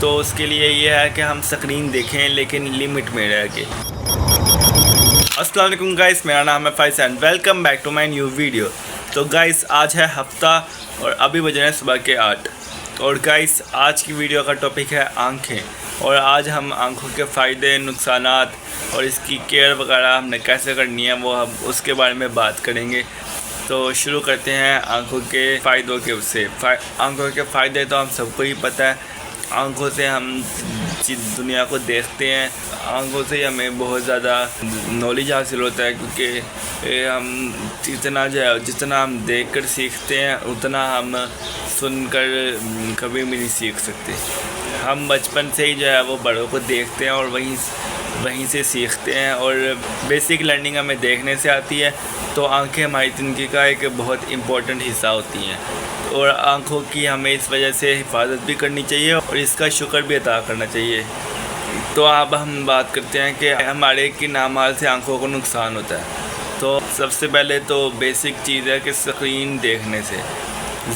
تو اس کے لیے یہ ہے کہ ہم اسکرین دیکھیں لیکن لمٹ میں رہ کے۔ السلام علیکم گائز، میرا نام ہے Faiz and welcome back to my new video. تو گائز آج ہے ہفتہ اور ابھی بج رہے ہیں صبح کے 8 اور گائز آج کی ویڈیو کا ٹاپک ہے آنکھیں، اور آج ہم آنکھوں کے فائدے، نقصانات اور اس کی کیئر وغیرہ ہم نے کیسے کرنی ہے وہ ہم اس کے بارے میں بات کریں گے۔ تو شروع کرتے ہیں آنکھوں کے فائدوں کے سے۔ آنکھوں کے فائدے تو ہم سب کو ہی پتہ ہے، آنکھوں سے ہم دنیا کو دیکھتے ہیں، آنکھوں سے ہمیں بہت زیادہ نالج حاصل ہوتا ہے، کیونکہ ہم جتنا ہم دیکھ کر سیکھتے ہیں اتنا ہم سن کر کبھی بھی نہیں سیکھ سکتے۔ ہم بچپن سے ہی وہ بڑوں کو دیکھتے ہیں اور وہیں سے سیکھتے ہیں، اور بیسک لرننگ ہمیں دیکھنے سے آتی ہے۔ تو آنکھیں ہماری زندگی کا ایک بہت امپورٹنٹ حصہ ہوتی ہیں، اور آنکھوں کی ہمیں اس وجہ سے حفاظت بھی کرنی چاہیے اور اس کا شکر بھی ادا کرنا چاہیے۔ تو اب ہم بات کرتے ہیں کہ ہمارے کن اعمال سے آنکھوں کو نقصان ہوتا ہے۔ تو سب سے پہلے تو بیسک چیز ہے کہ اسکرین دیکھنے سے،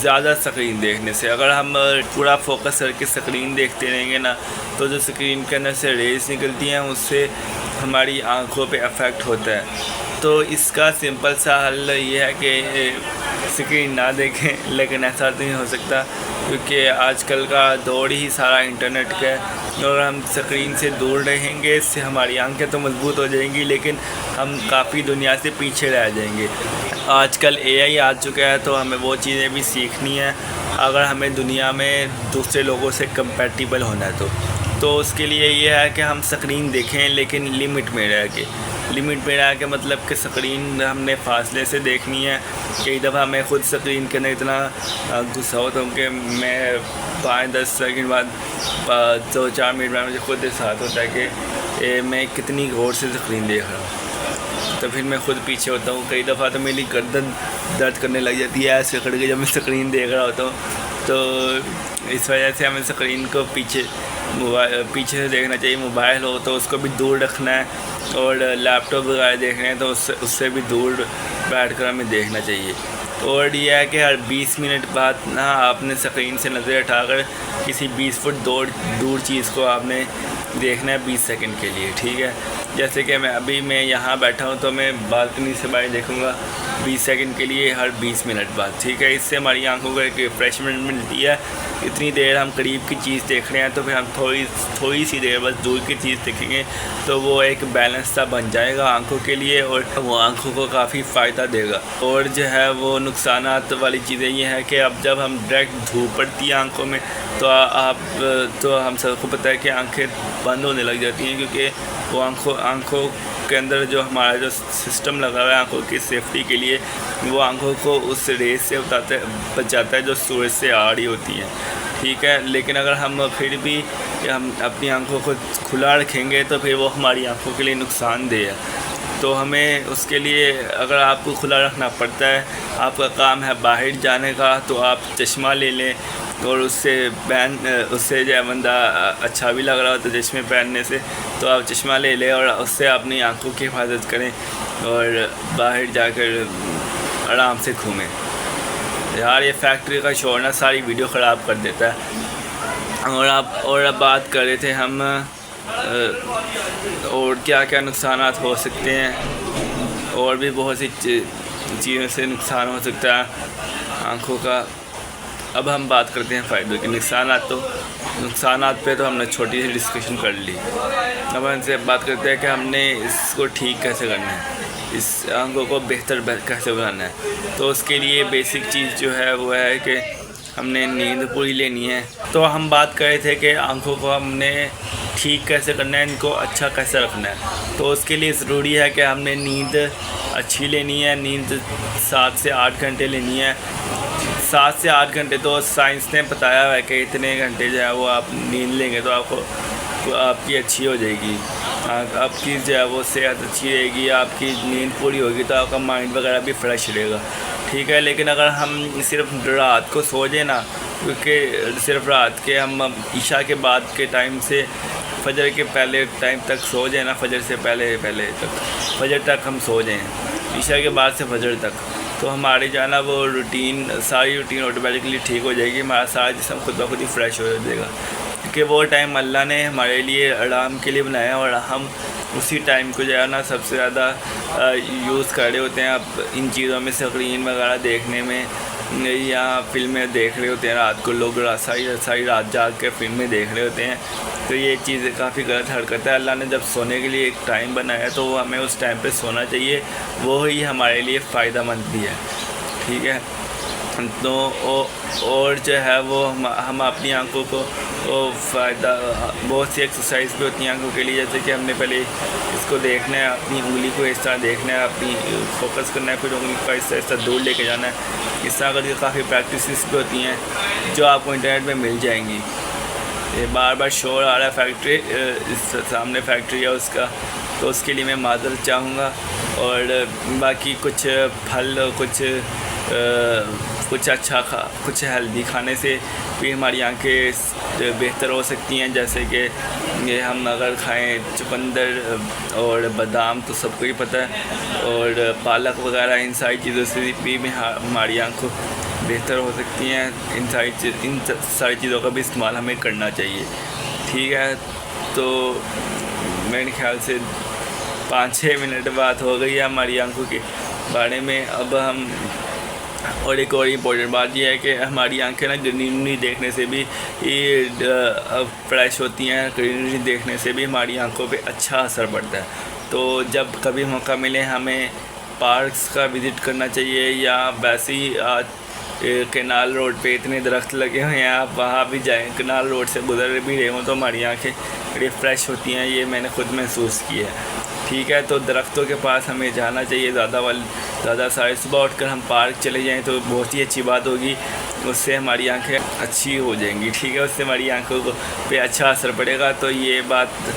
زیادہ اسکرین دیکھنے سے، اگر ہم پورا فوکس کر کے اسکرین دیکھتے رہیں گے نا، تو جو اسکرین کے اندر سے ریز نکلتی ہیں اس سے ہماری آنکھوں پہ افیکٹ ہوتا ہے۔ تو اس کا سمپل سا حل یہ ہے کہ اسکرین نہ دیکھیں، لیکن ایسا نہیں ہو سکتا کیونکہ آج کل کا دور ہی سارا انٹرنیٹ کا ہے، اور ہم اسکرین سے دور رہیں گے، اس سے ہماری آنکھیں تو مضبوط ہو جائیں گی لیکن ہم کافی دنیا سے پیچھے رہ جائیں گے۔ آج کل AI آ چکا ہے، تو ہمیں وہ چیزیں بھی سیکھنی ہے اگر ہمیں دنیا میں دوسرے لوگوں سے کمپیٹیبل ہونا ہے تو اس کے لیے یہ ہے کہ ہم اسکرین دیکھیں لیکن لمٹ میں رہ کے۔ لمٹ میں رہ کے مطلب کہ اسکرین ہم نے فاصلے سے دیکھنی ہے۔ کئی دفعہ میں خود اسکرین کے اندر اتنا غصہ ہوتا ہوں کہ میں 5-10 سیکنڈ بعد 2-4 منٹ میں مجھے خود احساس ہوتا ہے کہ میں کتنی غور سے اسکرین دیکھ رہا ہوں، تو پھر میں خود پیچھے ہوتا ہوں۔ کئی دفعہ تو میری گردن درد کرنے لگ جاتی ہے ایسے کر کے جب میں اسکرین دیکھ رہا ہوتا ہوں۔ تو اس وجہ سے ہمیں اسکرین کو پیچھے سے دیکھنا چاہیے۔ موبائل ہو تو اس کو بھی دور رکھنا ہے، اور لیپ ٹاپ وغیرہ دیکھنا ہے تو اس سے بھی دور بیٹھ کر ہمیں دیکھنا چاہیے۔ اور یہ ہے کہ ہر 20 منٹ بعد آپ نے اسکرین سے نظر اٹھا کر کسی 20 فٹ دور چیز کو آپ نے دیکھنا ہے 20 سیکنڈ کے لیے، ٹھیک ہے؟ جیسے کہ میں یہاں بیٹھا ہوں تو میں بالکنی سے باہر دیکھوں گا 20 سیکنڈ کے لیے ہر 20 منٹ بعد، ٹھیک ہے؟ اس سے ہماری آنکھوں کو ایک ریفریشمنٹ ملتی ہے۔ اتنی دیر ہم قریب کی چیز دیکھ رہے ہیں تو پھر ہم تھوڑی سی دیر بس دور کی چیز دیکھیں گے تو وہ ایک بیلنس سا بن جائے گا آنکھوں کے لیے، اور وہ آنکھوں کو کافی فائدہ دے گا۔ اور وہ نقصانات والی چیزیں یہ ہے کہ اب جب ہم ڈائریکٹ دھوپ پڑتی ہے آنکھوں میں تو ہم سب کو پتہ ہے کہ آنکھیں بند ہونے لگ جاتی ہیں، کیونکہ وہ آنکھوں کے اندر جو ہمارا جو سسٹم لگا ہوا ہے آنکھوں کی سیفٹی کے لیے، وہ آنکھوں کو اس ریز سے بچاتا ہے جو سورج سے آ رہی ہوتی ہیں، ٹھیک ہے؟ لیکن اگر ہم پھر بھی ہم اپنی آنکھوں کو کھلا رکھیں گے تو پھر وہ ہماری آنکھوں کے لیے نقصان دہ ہے۔ تو ہمیں اس کے لیے اگر آپ کو کھلا رکھنا پڑتا ہے، آپ کا کام ہے باہر جانے کا، تو آپ چشمہ لے لیں، اور اس سے بندہ اچھا بھی لگ رہا ہوتا ہے چشمے پہننے سے، تو آپ چشمہ لے لیں اور اس سے اپنی آنکھوں کی حفاظت کریں اور باہر جا کر آرام سے گھومیں۔ یار یہ فیکٹری کا شور نا ساری ویڈیو خراب کر دیتا ہے۔ اور اب بات کر رہے تھے ہم اور کیا نقصانات ہو سکتے ہیں، اور بھی بہت سی چیزوں سے نقصان ہو سکتا ہے آنکھوں کا۔ اب ہم بات کرتے ہیں فائدوں کی۔ نقصانات پہ تو ہم نے چھوٹی سی ڈسکشن کر لی، اب ہم سے بات کرتے ہیں کہ ہم نے اس کو ٹھیک کیسے کرنا ہے، اس آنکھوں کو بہتر کیسے بنانا ہے۔ تو اس کے لیے بیسک چیز جو ہے وہ ہے کہ ہم نے نیند پوری لینی ہے۔ تو ہم بات کر رہے تھے کہ آنکھوں کو ہم نے ٹھیک کیسے کرنا ہے، ان کو اچھا کیسے رکھنا ہے۔ تو اس کے لیے ضروری ہے کہ ہم نے نیند اچھی لینی ہے، نیند 7 سے 8 گھنٹے لینی ہے۔ 7 سے 8 گھنٹے تو سائنس نے بتایا ہے کہ اتنے گھنٹے وہ آپ نیند لیں گے تو آپ کی اچھی ہو جائے گی، آپ کی وہ صحت اچھی رہے گی، آپ کی نیند پوری ہوگی تو آپ کا مائنڈ وغیرہ بھی فریش رہے گا، ٹھیک ہے؟ لیکن اگر ہم صرف رات کو سو جائیں نا، کیونکہ صرف رات کے ہم عشاء کے بعد کے ٹائم سے فجر کے پہلے ٹائم تک سو جائیں نا، فجر سے پہلے تک، فجر تک ہم سو جائیں، عشاء کے بعد سے فجر تک، تو ہماری وہ ساری روٹین آٹومیٹکلی ٹھیک ہو جائے گی، ہمارا سارا جسم خود بخود ہی فریش ہو جائے گا۔ کہ وہ ٹائم اللہ نے ہمارے لیے آرام کے لیے بنایا اور ہم اسی ٹائم کو جو ہے نا سب سے زیادہ یوز کر رہے ہوتے ہیں اب ان چیزوں میں، اسکرین وغیرہ دیکھنے میں، یا فلمیں دیکھ رہے ہوتے ہیں رات کو، لوگ ساری رات جاگ کے فلمیں دیکھ رہے ہوتے ہیں. تو یہ چیز کافی غلط حرکت ہے. اللہ نے جب سونے کے لیے ایک ٹائم بنایا تو وہ ہمیں اس ٹائم پہ سونا چاہیے، وہی ہمارے لیے فائدہ مند بھی ہے. ٹھیک ہے، تو اور جو ہے وہ ہم اپنی آنکھوں کو فائدہ، بہت سی ایکسرسائز بھی ہوتی ہیں آنکھوں کے لیے، جیسے کہ ہم نے پہلے اس کو دیکھنا ہے، اپنی انگلی کو اس طرح دیکھنا ہے، اپنی فوکس کرنا ہے، پھر انگلی کو اس طرح دور لے کے جانا ہے. اس طرح کر کے کافی پریکٹسز بھی ہوتی ہیں جو آپ کو انٹرنیٹ میں مل جائیں گی. یہ بار بار شور آ رہا ہے فیکٹری، اس سامنے فیکٹری ہے اس کا، تو اس کے لیے میں معذرت چاہوں گا. اور باقی کچھ پھل، کچھ اچھا کچھ ہیلدی کھانے سے بھی ہماری آنکھیں بہتر ہو سکتی ہیں. جیسے کہ یہ ہم اگر کھائیں چقندر اور بادام تو سب کو ہی پتہ ہے، اور پالک وغیرہ، ان ساری چیزوں سے بھی ہماری آنکھوں بہتر ہو سکتی ہیں. ان ساری چیزوں کا بھی استعمال ہمیں کرنا چاہیے. ٹھیک ہے، تو میرے خیال سے 5-6 منٹ بات ہو گئی ہے ہماری آنکھوں کے بارے میں. اب ہم ایک اور امپورٹنٹ بات یہ ہے کہ ہماری آنکھیں نا گرینری دیکھنے سے بھی فریش ہوتی ہیں. گرینری دیکھنے سے بھی ہماری آنکھوں پہ اچھا اثر پڑتا ہے. تو جب کبھی موقع ملے ہمیں پارکس کا وزٹ کرنا چاہیے، یا ویسے ہی کینال روڈ پہ اتنے درخت لگے ہوئے ہیں، آپ وہاں بھی جائیں، کینال روڈ سے گزر بھی رہے ہوں تو ہماری آنکھیں بڑی فریش ہوتی ہیں. یہ میں نے خود محسوس کیا ہے. ٹھیک ہے، تو درختوں کے پاس ہمیں جانا چاہیے زیادہ سارے. صبح اٹھ کر ہم پارک چلے جائیں تو بہت ہی اچھی بات ہوگی، اس سے ہماری آنکھیں اچھی ہو جائیں گی. ٹھیک ہے، اس سے ہماری آنکھوں پہ اچھا اثر پڑے گا. تو یہ بات،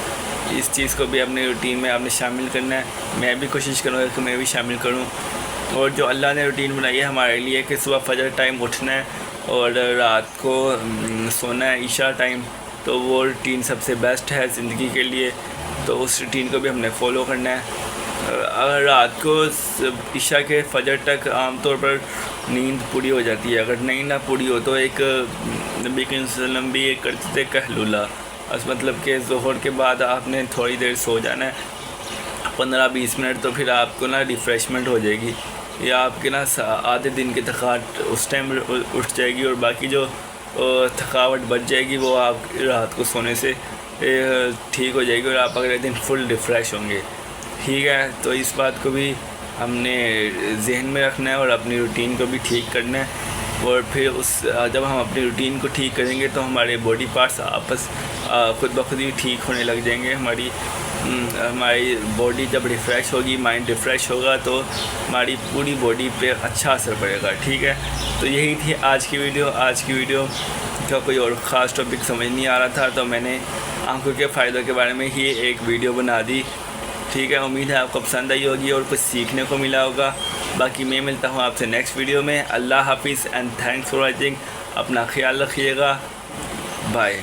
اس چیز کو بھی اپنے روٹین میں آپ نے شامل کرنا ہے. میں بھی کوشش کروں گا کہ میں بھی شامل کروں. اور جو اللہ نے روٹین بنائی ہے ہمارے لیے کہ صبح فجر ٹائم اٹھنا ہے اور رات کو سونا ہے عشاء ٹائم، تو وہ روٹین سب سے بیسٹ ہے زندگی کے لیے. تو اس روٹین کو بھی ہم نے فالو کرنا ہے. اگر رات کو عشاء کے فجر تک عام طور پر نیند پوری ہو جاتی ہے. اگر نیند نہ پوری ہو تو ایک نبی کریم صلی اللہ علیہ وسلم بھی ایک کرتے تھے قیلولہ، مطلب کہ ظہر کے بعد آپ نے تھوڑی دیر سو جانا ہے 15-20 منٹ، تو پھر آپ کو نا ریفریشمنٹ ہو جائے گی، یا آپ کے نا آدھے دن کی تھکاوٹ اس ٹائم اٹھ جائے گی، اور باقی جو تھکاوٹ بچ جائے گی وہ آپ رات کو سونے سے ٹھیک ہو جائے گی، اور آپ اگلے دن فل ریفریش ہوں گے. ٹھیک ہے، تو اس بات کو بھی ہم نے ذہن میں رکھنا ہے اور اپنی روٹین کو بھی ٹھیک کرنا ہے. اور پھر جب ہم اپنی روٹین کو ٹھیک کریں گے تو ہمارے باڈی پارٹس خود بخود ہی ٹھیک ہونے لگ جائیں گے. ہماری باڈی جب ریفریش ہوگی، مائنڈ ریفریش ہوگا، تو ہماری پوری باڈی پہ اچھا اثر پڑے گا. ٹھیک ہے، تو یہی تھی آج کی ویڈیو کا کوئی اور خاص ٹاپک سمجھ نہیں آ رہا تھا تو میں نے آنکھوں کے فائدوں کے بارے میں ہی ایک ویڈیو بنا دی. ٹھیک ہے، امید ہے آپ کو پسند آئی ہوگی اور کچھ سیکھنے کو ملا ہوگا. باقی میں ملتا ہوں آپ سے نیکسٹ ویڈیو میں. اللہ حافظ اینڈ تھینکس فار واچنگ. اپنا خیال رکھیے گا. بائے.